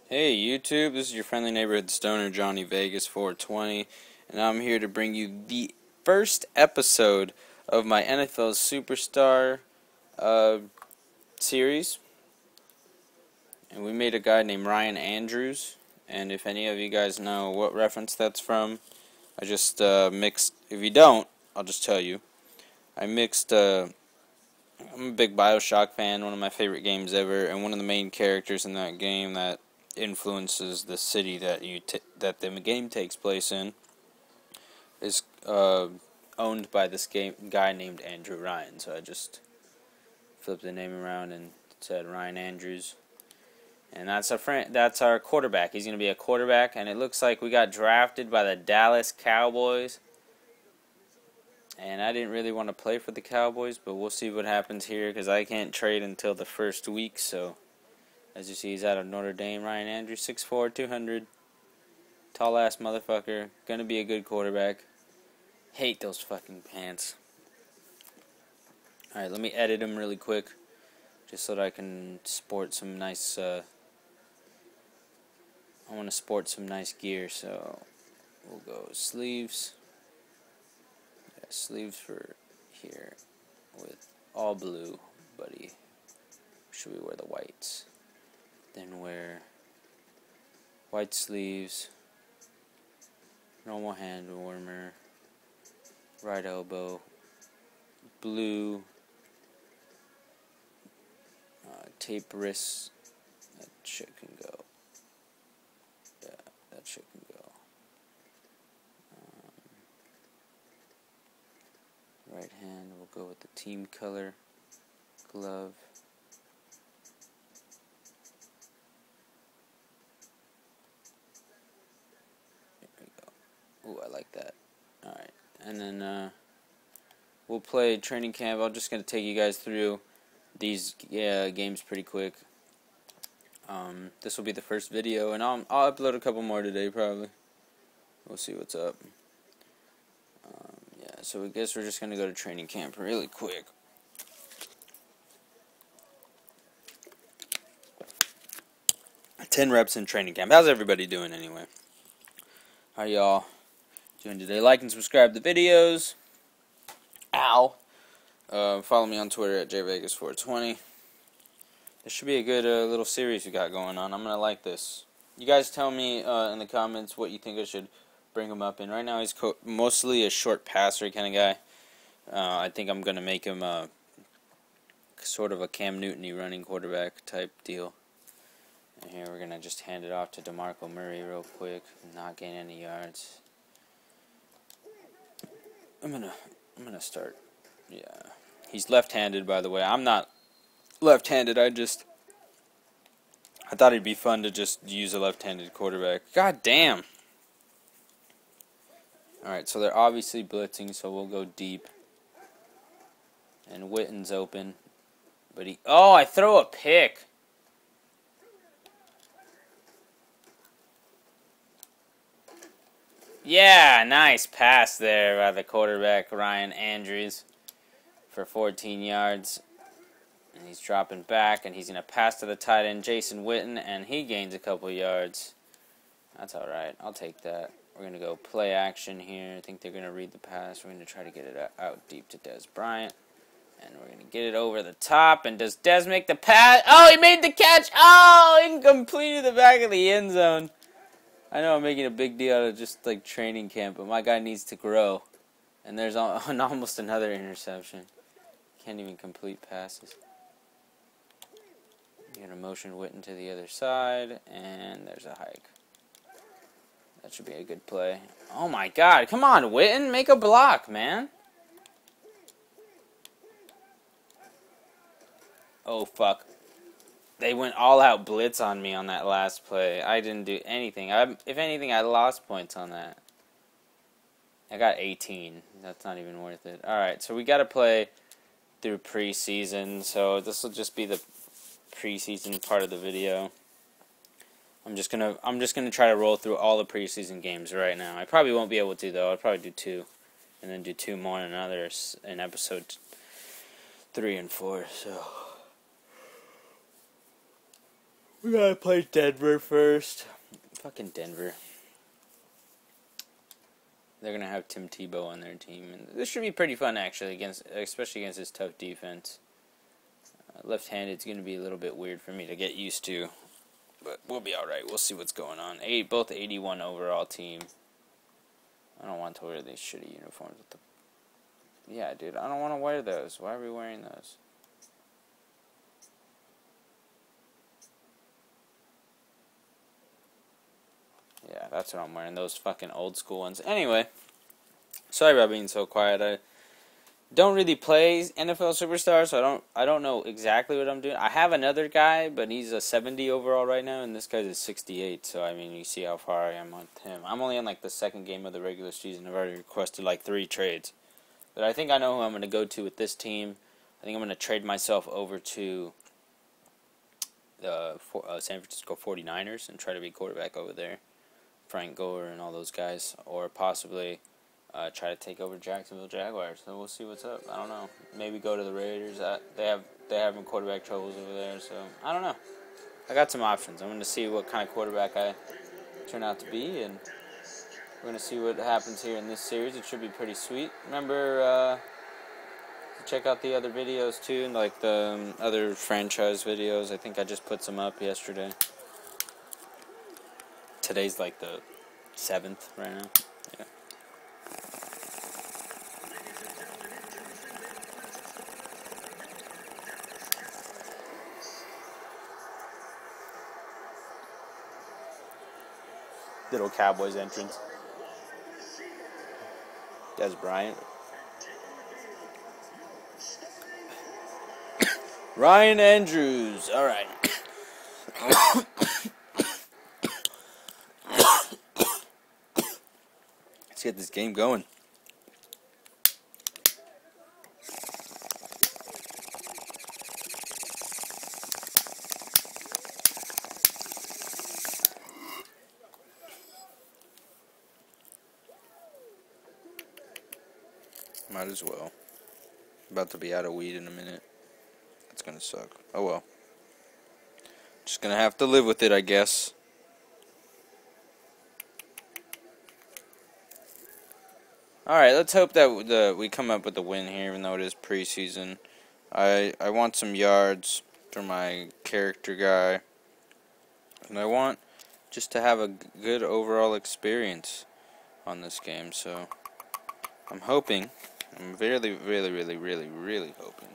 Hey YouTube, this is your friendly neighborhood stoner Johnny Vegas 420, and I'm here to bring you the first episode of my NFL Superstar series. And we made a guy named Ryan Andrews, and if any of you guys know what reference that's from, I just mixed, if you don't, I'll just tell you. I mixed, I'm a big BioShock fan, one of my favorite games ever, and one of the main characters in that game that influences the city that that the game takes place in is owned by this guy named Andrew Ryan. So I just flipped the name around and said Ryan Andrews, and that's our quarterback. He's going to be a quarterback, and it looks like we got drafted by the Dallas Cowboys. And I didn't really want to play for the Cowboys, but we'll see what happens here because I can't trade until the first week. So as you see, he's out of Notre Dame. Ryan Andrews, 6'4", 200. Tall-ass motherfucker. Gonna be a good quarterback. Hate those fucking pants. Alright, let me edit him really quick. Just so that I can sport some nice, I want to sport some nice gear, so we'll go sleeves. Yeah, sleeves for here with all blue, buddy. Should we wear the whites? Then wear white sleeves, normal hand warmer, right elbow, blue, tape wrists. That shit can go. Yeah, that shit can go. Right hand, we'll go with the team color glove. Ooh, I like that. Alright, and then we'll play training camp. I'm just going to take you guys through these games pretty quick. This will be the first video, and I'll upload a couple more today probably. We'll see what's up. Yeah, so I guess we're just going to go to training camp really quick. Ten reps in training camp. How's everybody doing anyway? How y'all doing today? Like and subscribe to the videos. Ow. Follow me on Twitter at jvegas420. This should be a good little series we got going on. I'm going to like this. You guys tell me in the comments what you think I should bring him up in. Right now he's mostly a short passer kind of guy. I think I'm going to make him sort of a Cam Newton-y running quarterback type deal. And here we're going to just hand it off to DeMarco Murray real quick. Not gain any yards. I'm gonna start. Yeah. He's left-handed, by the way. I'm not left-handed. I thought it'd be fun to just use a left-handed quarterback. God damn. Alright, so they're obviously blitzing, so we'll go deep. And Witten's open. But oh, I throw a pick. Yeah, nice pass there by the quarterback, Ryan Andrews, for 14 yards. And he's dropping back, and he's going to pass to the tight end, Jason Witten, and he gains a couple yards. That's all right. I'll take that. We're going to go play action here. I think they're going to read the pass. We're going to try to get it out deep to Dez Bryant. And we're going to get it over the top. And does Dez make the pass? Oh, he made the catch. Oh, incomplete in the back of the end zone. I know I'm making a big deal out of just like training camp, but my guy needs to grow. And there's almost another interception. Can't even complete passes. You're going to motion Witten to the other side, and there's a hike. That should be a good play. Oh my God, come on Witten, make a block, man. Oh fuck. They went all-out blitz on me on that last play. I didn't do anything. If anything, I lost points on that. I got 18. That's not even worth it. Alright, so we got to play through preseason. So this will just be the preseason part of the video. I'm just gonna try to roll through all the preseason games right now. I probably won't be able to, though. I'll probably do 2. And then do 2 more in episode 3 and 4. So We gotta play Denver first. Fucking Denver. They're gonna have Tim Tebow on their team, and this should be pretty fun actually, especially against this tough defense. Left-handed's gonna be a little bit weird for me to get used to, but we'll be all right. We'll see what's going on. Both 81 overall team. I don't want to wear these shitty uniforms with the. Yeah, dude, I don't want to wear those. Why are we wearing those? Yeah, that's what I'm wearing. Those fucking old school ones. Anyway, sorry about being so quiet. I don't really play NFL Superstar, so I don't know exactly what I'm doing. I have another guy, but he's a 70 overall right now, and this guy's a 68. So I mean, you see how far I am with him. I'm only on like the second game of the regular season. I've already requested like 3 trades, but I think I know who I'm going to go to with this team. I think I'm going to trade myself over to the San Francisco 49ers and try to be quarterback over there. Frank Gore and all those guys, or possibly try to take over Jacksonville Jaguars. So we'll see what's up. I don't know. Maybe go to the Raiders. They're having quarterback troubles over there, so I don't know. I got some options. I'm going to see what kind of quarterback I turn out to be, and we're going to see what happens here in this series. It should be pretty sweet. Remember to check out the other videos too, like the other franchise videos. I think I just put some up yesterday. Today's like the 7th right now. Yeah. Little Cowboys entrance. Des Bryant. Ryan Andrews. All right. Let's get this game going. Might as well. About to be out of weed in a minute. That's gonna suck. Oh well. Just gonna have to live with it, I guess. Alright, let's hope that we come up with a win here, even though it is preseason. I want some yards for my character guy. And I want just to have a good overall experience on this game. So, I'm hoping, I'm really hoping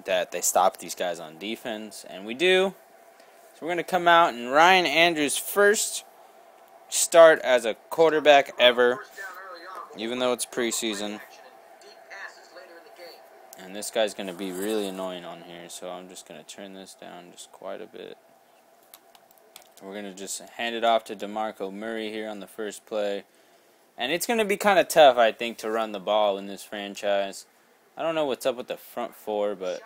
that they stop these guys on defense. And we do. So we're going to come out, and Ryan Andrews' first start as a quarterback ever, even though it's preseason. And this guy's going to be really annoying on here, so I'm just going to turn this down just quite a bit. We're going to just hand it off to DeMarco Murray here on the first play. And it's going to be kind of tough, I think, to run the ball in this franchise. I don't know what's up with the front 4, but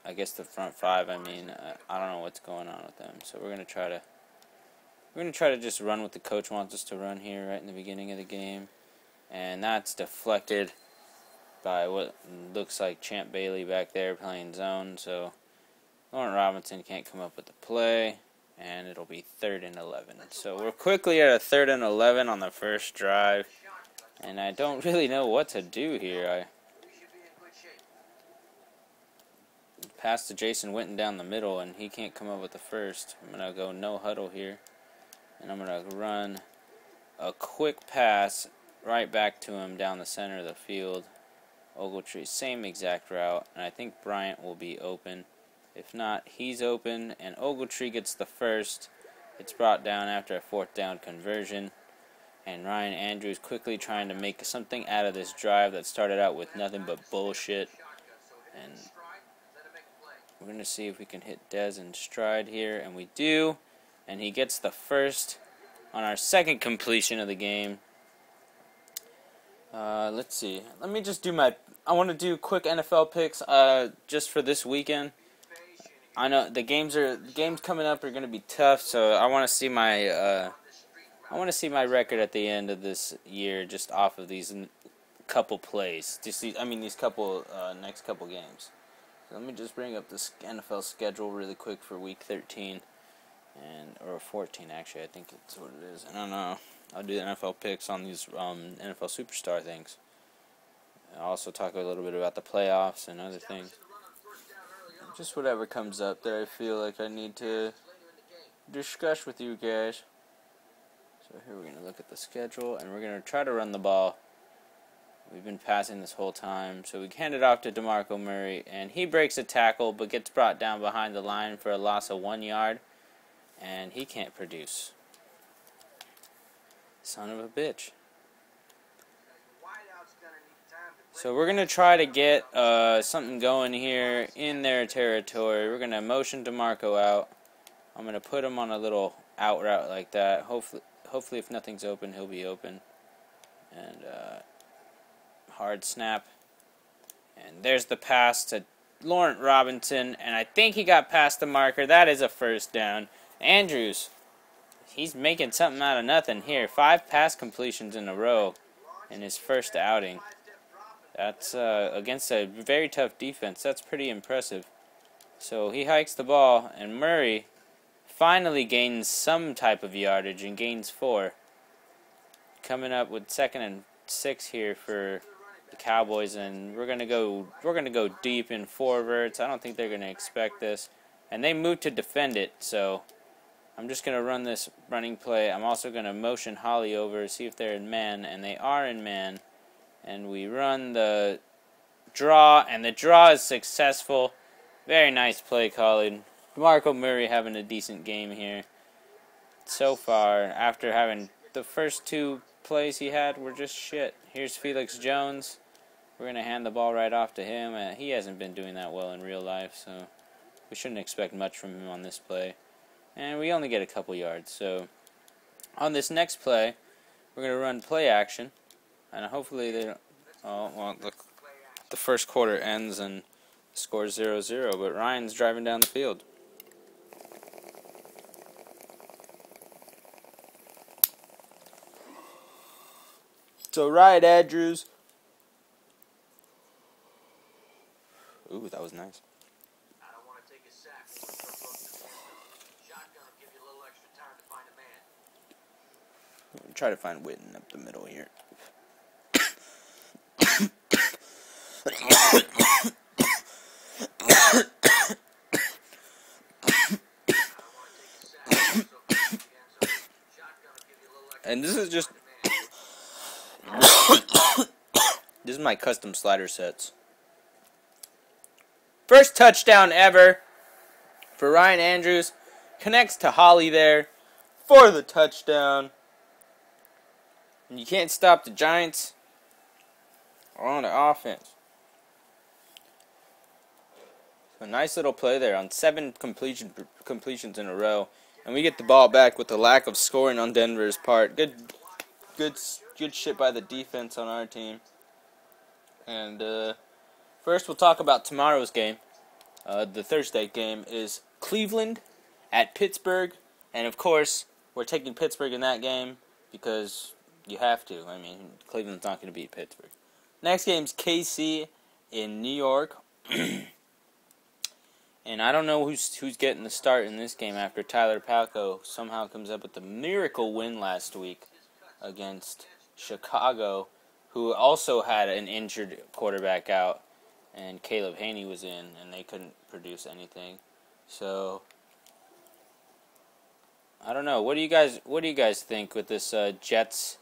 I guess the front 5, I mean, I don't know what's going on with them. So we're going to try to just run what the coach wants us to run here right in the beginning of the game. And that's deflected by what looks like Champ Bailey back there playing zone. So Lauren Robinson can't come up with the play, and it'll be 3rd and 11. So we're quickly at a 3rd and 11 on the first drive, and I don't really know what to do here. I pass to Jason Witten down the middle, and he can't come up with the first. I'm going to go no huddle here, and I'm going to run a quick pass right back to him down the center of the field. Ogletree, same exact route, and I think Bryant will be open. If not, he's open, and Ogletree gets the first. It's brought down after a 4th down conversion, and Ryan Andrews quickly trying to make something out of this drive that started out with nothing but bullshit. And we're going to see if we can hit Dez in stride here, and we do, and he gets the first on our second completion of the game. Let's see. Let me just do I want to do quick NFL picks just for this weekend. I know the games coming up are going to be tough, so I want to see my record at the end of this year just off of these couple plays. These couple next couple games. So let me just bring up this NFL schedule really quick for Week 13, or 14 actually. I think it's what it is. I don't know. I'll do the NFL picks on these NFL Superstar things. I'll also talk a little bit about the playoffs and other things. Just whatever comes up that I feel like I need to discuss with you guys. So here we're going to look at the schedule, and we're going to try to run the ball. We've been passing this whole time, so we hand it off to DeMarco Murray, and he breaks a tackle but gets brought down behind the line for a loss of 1 yard, and he can't produce. Son of a bitch. So we're going to try to get something going here in their territory. We're going to motion DeMarco out. I'm going to put him on a little out route like that. Hopefully if nothing's open, he'll be open. And hard snap. And there's the pass to Laurent Robinson. And I think he got past the marker. That is a first down. Andrews, he's making something out of nothing here. 5 pass completions in a row in his first outing. That's against a very tough defense. That's pretty impressive. So he hikes the ball, and Murray finally gains some type of yardage and gains 4. Coming up with 2nd and 6 here for the Cowboys, and we're gonna go deep in 4 verts. I don't think they're gonna expect this, and they move to defend it. So I'm just gonna run this running play. I'm also gonna motion Holly over, see if they're in man, and they are in man. And we run the draw, and the draw is successful. Very nice play calling. DeMarco Murray having a decent game here. So far, after having the first 2 plays he had were just shit. Here's Felix Jones. We're going to hand the ball right off to him. He hasn't been doing that well in real life, so we shouldn't expect much from him on this play. And we only get a couple yards. So on this next play, we're going to run play action. And hopefully they don't... Oh, well, look. The first quarter ends and the score is 0-0, but Ryan's driving down the field. So, Ryan Andrews. Ooh, that was nice. I don't want to take a sack. Shotgun will give you a little extra time to find a man. Try to find Witten up the middle here. And this is just this is my custom slider sets. First touchdown ever for Ryan Andrews. Connects to Holly there for the touchdown. And you can't stop the Giants on the offense. So nice little play there on 7 completions in a row. And we get the ball back with the lack of scoring on Denver's part. Good shit by the defense on our team. And first we'll talk about tomorrow's game. The Thursday game is Cleveland at Pittsburgh. And of course, we're taking Pittsburgh in that game because you have to. I mean, Cleveland's not going to beat Pittsburgh. Next game's KC in New York. And I don't know who's getting the start in this game after Tyler Palko somehow comes up with a miracle win last week against Chicago, who also had an injured quarterback out, and Caleb Haney was in, and they couldn't produce anything. So I don't know. What do you guys think with this Jets?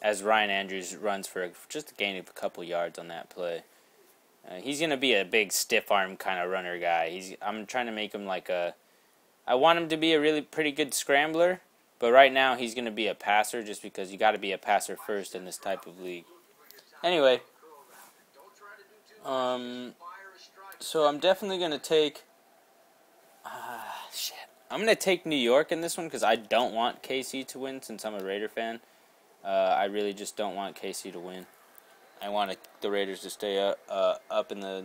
As Ryan Andrews runs for just a gain of a couple yards on that play. He's going to be a big stiff arm kind of runner guy. I'm trying to make him like I want him to be a really pretty good scrambler, but right now he's going to be a passer just because you got to be a passer first in this type of league. Anyway, so I'm definitely going to take I'm going to take New York in this one because I don't want KC to win since I'm a Raider fan. I really just don't want KC to win. I want the Raiders to stay up in the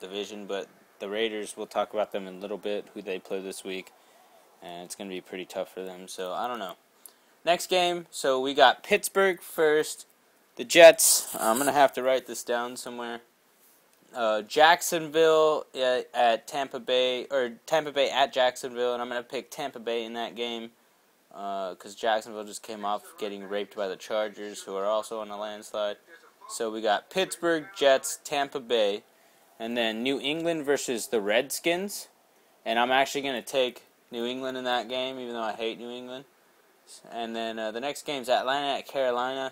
division, but the Raiders, we'll talk about them in a little bit, who they play this week, and it's going to be pretty tough for them, so I don't know. Next game, so we got Pittsburgh first, the Jets. I'm going to have to write this down somewhere. Jacksonville at Tampa Bay, or Tampa Bay at Jacksonville, and I'm going to pick Tampa Bay in that game because Jacksonville just came off getting raped by the Chargers, who are also on a landslide. So we got Pittsburgh, Jets, Tampa Bay, and then New England versus the Redskins, and I'm actually going to take New England in that game, even though I hate New England. And then the next game's Atlanta at Carolina.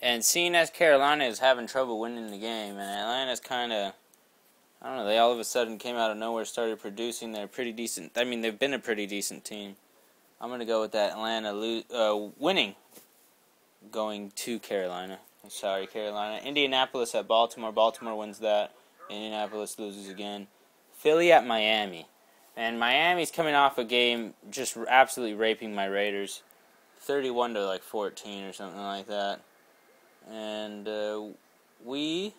And seeing as Carolina is having trouble winning the game, and Atlanta's kind of, I don't know, they all of a sudden came out of nowhere, started producing. They're pretty decent. I mean, they've been a pretty decent team. I'm going to go with that Atlanta winning, going to Carolina. I'm sorry, Carolina. Indianapolis at Baltimore. Baltimore wins that. Indianapolis loses again. Philly at Miami. And Miami's coming off a game just absolutely raping my Raiders. 31 to like 14 or something like that. And we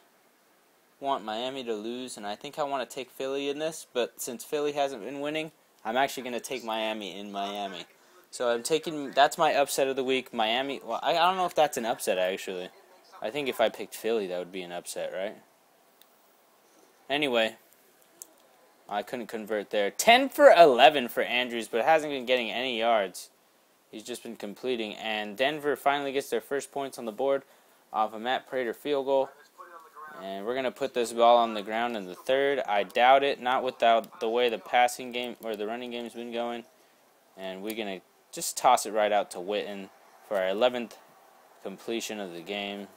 want Miami to lose, and I think I want to take Philly in this, but since Philly hasn't been winning, I'm actually going to take Miami in Miami. So I'm taking, that's my upset of the week, Miami. Well, I don't know if that's an upset, actually. I think if I picked Philly, that would be an upset, right? Anyway, I couldn't convert there. 10 for 11 for Andrews, but hasn't been getting any yards. He's just been completing, and Denver finally gets their first points on the board off a Matt Prater field goal. And we're going to put this ball on the ground in the third. I doubt it, not without the way the passing game or the running game has been going. And we're going to just toss it right out to Witten for our 11th completion of the game.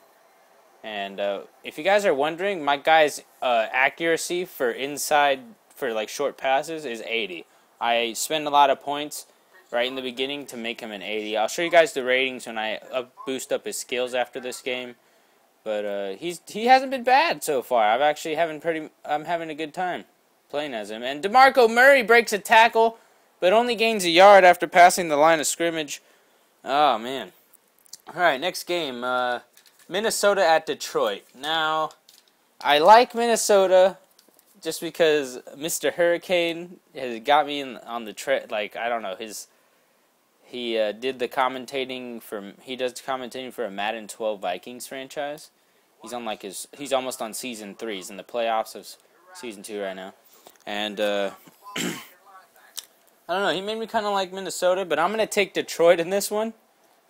And if you guys are wondering, my guy's accuracy for inside, for like short passes, is 80. I spend a lot of points right in the beginning to make him an 80. I'll show you guys the ratings when I boost up his skills after this game. But he hasn't been bad so far. I'm having a good time playing as him. And DeMarco Murray breaks a tackle, but only gains a yard after passing the line of scrimmage. Oh man! All right, next game, Minnesota at Detroit. Now, I like Minnesota just because Mr. Hurricane has got me on the like I don't know his. He did the commentating he does commentating for a Madden 12 Vikings franchise. He's on he's almost on season 3. He's in the playoffs of season 2 right now. And I don't know, he made me kind of like Minnesota, but I'm going to take Detroit in this one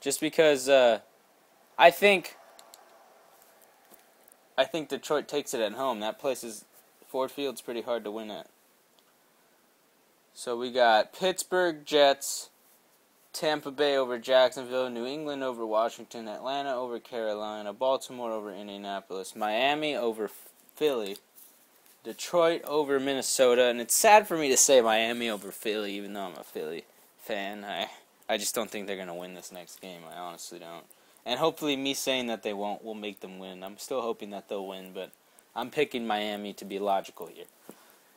just because I think Detroit takes it at home. That Ford Field's pretty hard to win at. So we got Pittsburgh Jets, Tampa Bay over Jacksonville, New England over Washington, Atlanta over Carolina, Baltimore over Indianapolis, Miami over Philly, Detroit over Minnesota, and it's sad for me to say Miami over Philly, even though I'm a Philly fan. I just don't think they're going to win this next game. I honestly don't. And hopefully me saying that they won't will make them win. I'm still hoping that they'll win, but I'm picking Miami to be logical here.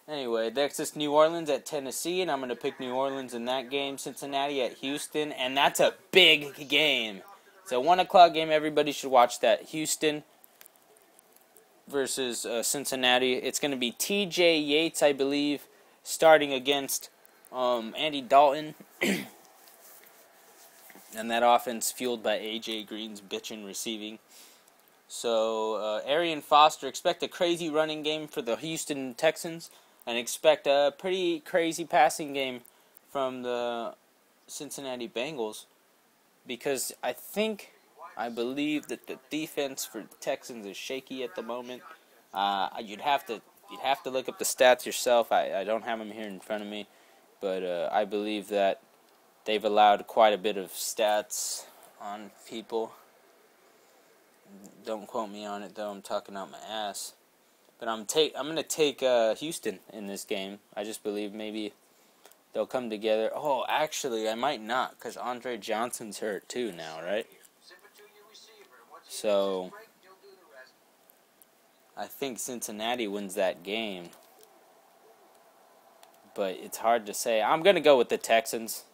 Anyway, next is New Orleans at Tennessee, and I'm going to pick New Orleans in that game. Cincinnati at Houston, and that's a big game. It's a 1 o'clock game. Everybody should watch that. Houston versus Cincinnati. It's going to be T.J. Yates, I believe, starting against Andy Dalton. And that offense fueled by A.J. Green's bitchin' receiving. So, Arian Foster, expect a crazy running game for the Houston Texans. And expect a pretty crazy passing game from the Cincinnati Bengals, because I believe that the defense for the Texans is shaky at the moment. You'd have to look up the stats yourself. I don't have them here in front of me, but I believe that they've allowed quite a bit of stats on people. Don't quote me on it though. I'm talking out my ass. But I'm going to take Houston in this game. I just believe maybe they'll come together. Oh, actually, I might not, because Andre Johnson's hurt too now, right? So, I think Cincinnati wins that game. But it's hard to say. I'm going to go with the Texans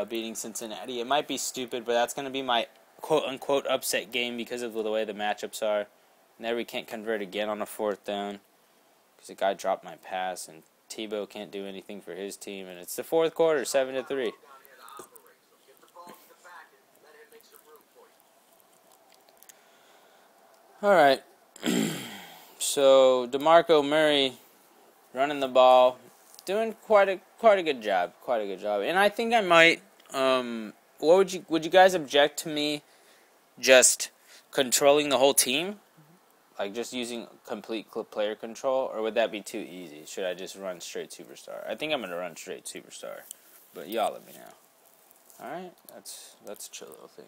beating Cincinnati. It might be stupid, but that's going to be my quote-unquote upset game because of the way the matchups are. There we can't convert again on a 4th down because the guy dropped my pass, and Tebow can't do anything for his team. And it's the 4th quarter, 7-3. All right. So DeMarco Murray running the ball, doing quite a good job, And I think I might. Would you guys object to me just controlling the whole team, like just using complete player control, or would that be too easy? Should I just run straight superstar? I think I'm gonna run straight superstar, but y'all let me know. All right, that's a chill little thing.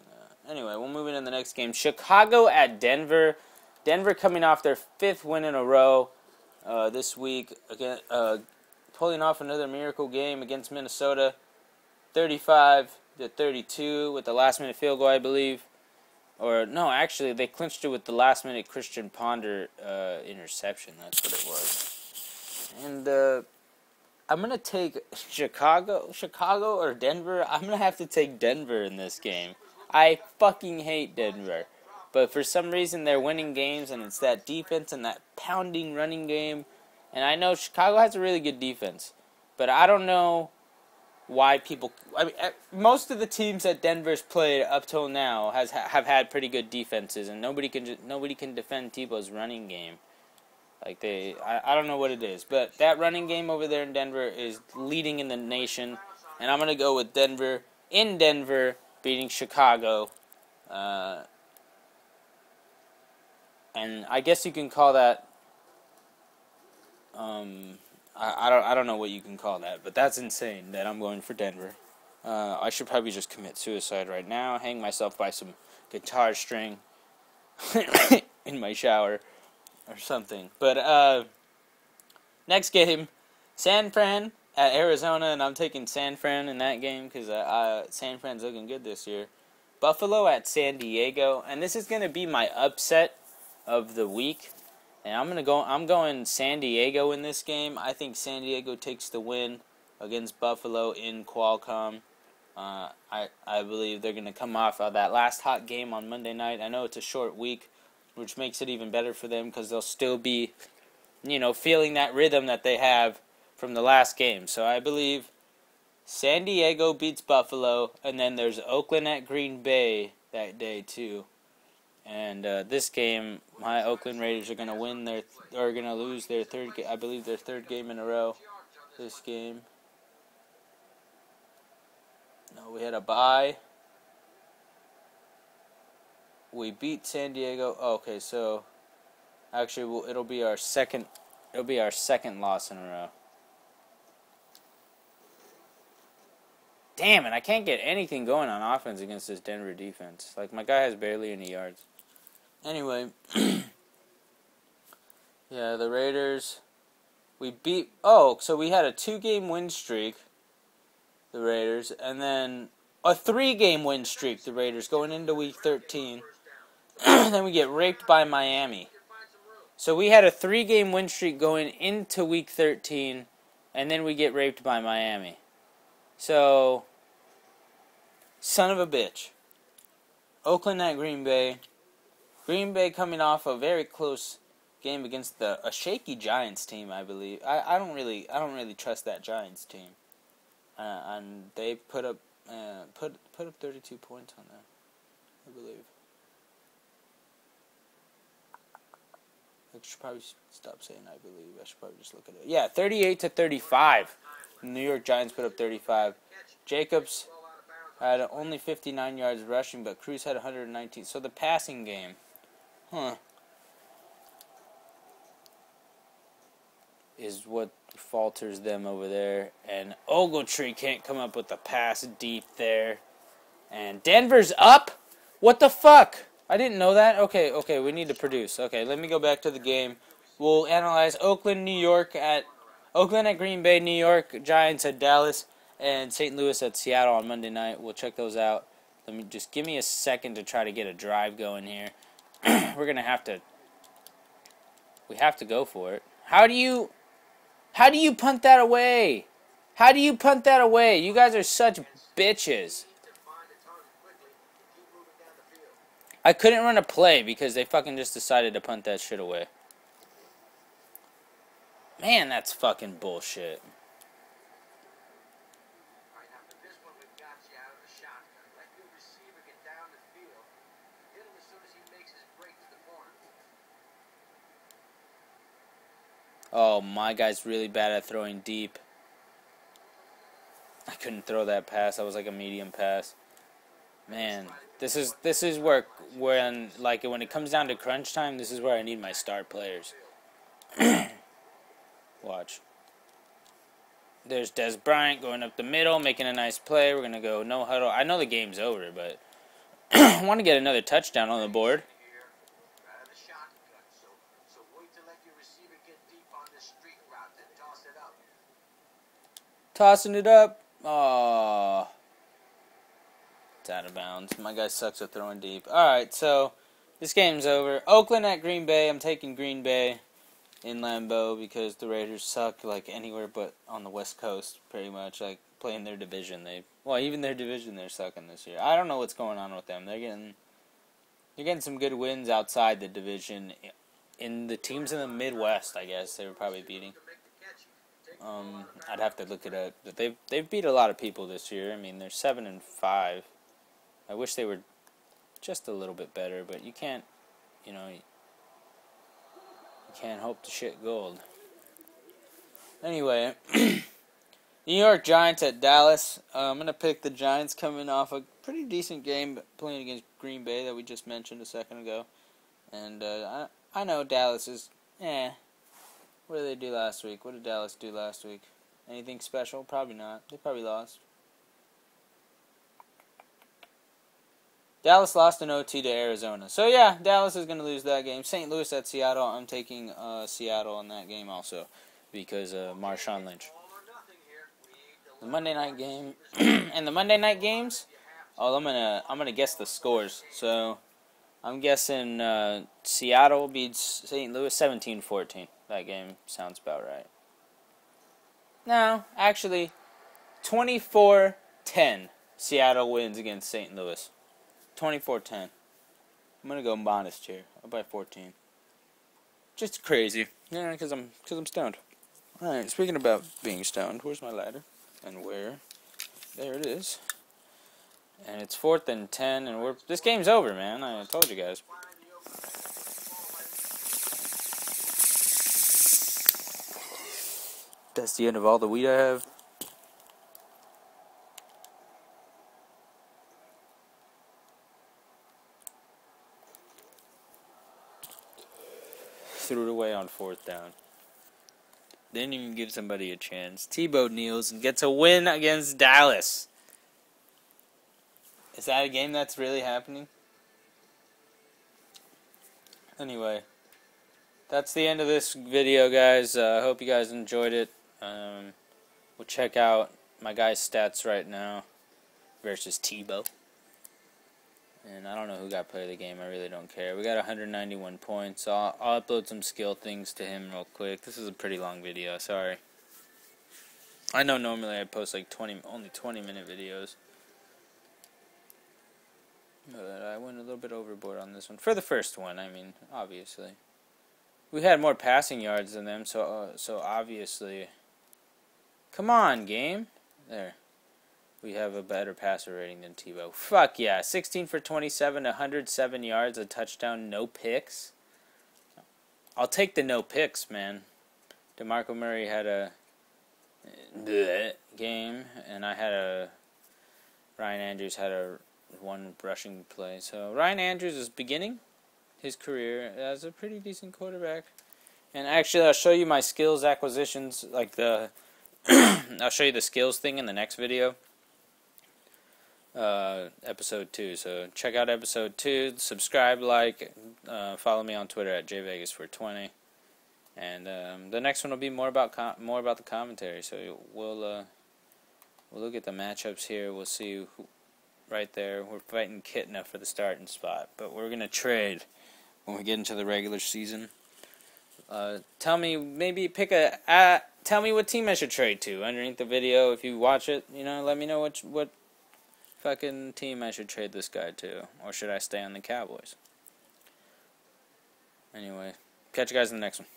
Anyway, we'll move into the next game. Chicago at Denver. Denver coming off their 5th win in a row this week, again, pulling off another miracle game against Minnesota, 35-32 with the last-minute field goal, I believe. Or no, actually, they clinched it with the last-minute Christian Ponder interception. That's what it was. And I'm gonna take Chicago or Denver. I'm gonna have to take Denver in this game. I fucking hate Denver, but for some reason they're winning games, and it's that defense and that pounding running game. And I know Chicago has a really good defense, but I don't know why people. I mean, most of the teams that Denver's played up till now have had pretty good defenses, and nobody can defend Tebow's running game. Like I don't know what it is, but that running game over there in Denver is leading in the nation, and I'm gonna go with Denver in Denver beating Chicago, and I guess you can call that. I don't know what you can call that, but that's insane that I'm going for Denver. I should probably just commit suicide right now, hang myself by some guitar string in my shower or something. But next game, San Fran at Arizona, and I'm taking San Fran in that game because San Fran's looking good this year. Buffalo at San Diego, and this is going to be my upset of the week. And I'm going San Diego in this game. I think San Diego takes the win against Buffalo in Qualcomm. I believe they're going to come off of that last hot game on Monday night. I know it's a short week, which makes it even better for them because they'll still be, feeling that rhythm that they have from the last game. So I believe San Diego beats Buffalo, and then there's Oakland at Green Bay that day too. And this game, my Oakland Raiders are going to lose their third game in a row. This game. No, we had a bye. We beat San Diego. Oh, okay, so actually, it'll be our second loss in a row. Damn it! I can't get anything going on offense against this Denver defense. Like, my guy has barely any yards. Anyway, yeah, the Raiders, we beat, so we had a 2-game win streak, the Raiders, and then a 3-game win streak, the Raiders, going into Week 13. Then we get raped by Miami. So we had a 3-game win streak going into Week 13, and then we get raped by Miami. So, son of a bitch. Oakland at Green Bay. Green Bay coming off a very close game against a shaky Giants team, I believe. I don't really trust that Giants team, and they put up 32 points on them, I believe. I should probably stop saying I believe. I should probably just look at it. Yeah, 38-35. The New York Giants put up 35. Jacobs had only 59 yards rushing, but Cruz had 119. So the passing game. Is what falters them over there. And Ogletree can't come up with a pass deep there. And Denver's up? What the fuck? I didn't know that. Okay, we need to produce. Okay, let me go back to the game. We'll analyze Oakland at Green Bay, New York, Giants at Dallas, and St. Louis at Seattle on Monday night. We'll check those out. Give me a second to try to get a drive going here. We have to go for it. How do you punt that away? How do you punt that away? You guys are such bitches. I couldn't run a play because they fucking just decided to punt that shit away. Man, that's fucking bullshit. Oh, my guy's really bad at throwing deep. I couldn't throw that pass. That was like a medium pass. Man, this is where when it comes down to crunch time, this is where I need my star players. Watch. There's Des Bryant going up the middle, making a nice play. We're gonna go no huddle. I know the game's over, but I want to get another touchdown on the board. Tossing it up. Oh, it's out of bounds. My guy sucks at throwing deep. Alright, so this game's over. Oakland at Green Bay. I'm taking Green Bay in Lambeau because the Raiders suck like anywhere but on the West Coast, pretty much. Like playing their division. Even their division they're sucking this year. I don't know what's going on with them. They're getting some good wins outside the division. In the teams in the Midwest, I guess they were probably beating. I'd have to look it up, but they've beat a lot of people this year. I mean, they're 7-5. I wish they were just a little bit better, but you can't, you can't hope to shit gold. Anyway, New York Giants at Dallas. I'm gonna pick the Giants coming off a pretty decent game playing against Green Bay that we just mentioned a second ago, and I know Dallas is What did they do last week? What did Dallas do last week? Anything special? Probably not. They probably lost. Dallas lost in OT to Arizona. So, yeah, Dallas is going to lose that game. St. Louis at Seattle. I'm taking Seattle in that game also because Marshawn Lynch. The Monday night game. And the Monday night games, I'm gonna guess the scores. So, I'm guessing Seattle beats St. Louis 17-14. That game sounds about right. No, actually, 24-10. Seattle wins against St. Louis. 24-10. I'm going to go modest here. I'll buy 14. Just crazy. Yeah, because I'm stoned. Alright, speaking about being stoned, where's my ladder? And where? There it is. And it's 4th and 10, and this game's over, man. I told you guys. That's the end of all the weed I have. Threw it away on 4th down. Didn't even give somebody a chance. Tebow kneels and gets a win against Dallas. Is that a game that's really happening? Anyway, that's the end of this video, guys. I hope you guys enjoyed it. We'll check out my guy's stats right now versus Tebow. And I don't know who got play of the game. I really don't care. We got 191 points. So I'll upload some skill things to him real quick. This is a pretty long video. Sorry. I know normally I post like only 20-minute videos. But I went a little bit overboard on this one. For the first one, I mean, obviously. We had more passing yards than them, so obviously. Come on, game. There. We have a better passer rating than Tebow. Fuck yeah. 16 for 27, 107 yards, a touchdown, no picks. I'll take the no picks, man. DeMarco Murray had a game, and Ryan Andrews had one rushing play. So Ryan Andrews is beginning his career as a pretty decent quarterback. And actually, I'll show you my skills acquisitions, like I'll show you the skills thing in the next video. Episode 2. So check out episode 2. Subscribe, like, follow me on Twitter at jvegas420. And the next one will be more about the commentary. So we'll look at the matchups here. We'll see who, right there. We're fighting Kitna for the starting spot, but we're gonna trade when we get into the regular season. Tell me, tell me what team I should trade to underneath the video. If you watch it, let me know what fucking team I should trade this guy to, or should I stay on the Cowboys? Anyway, catch you guys in the next one.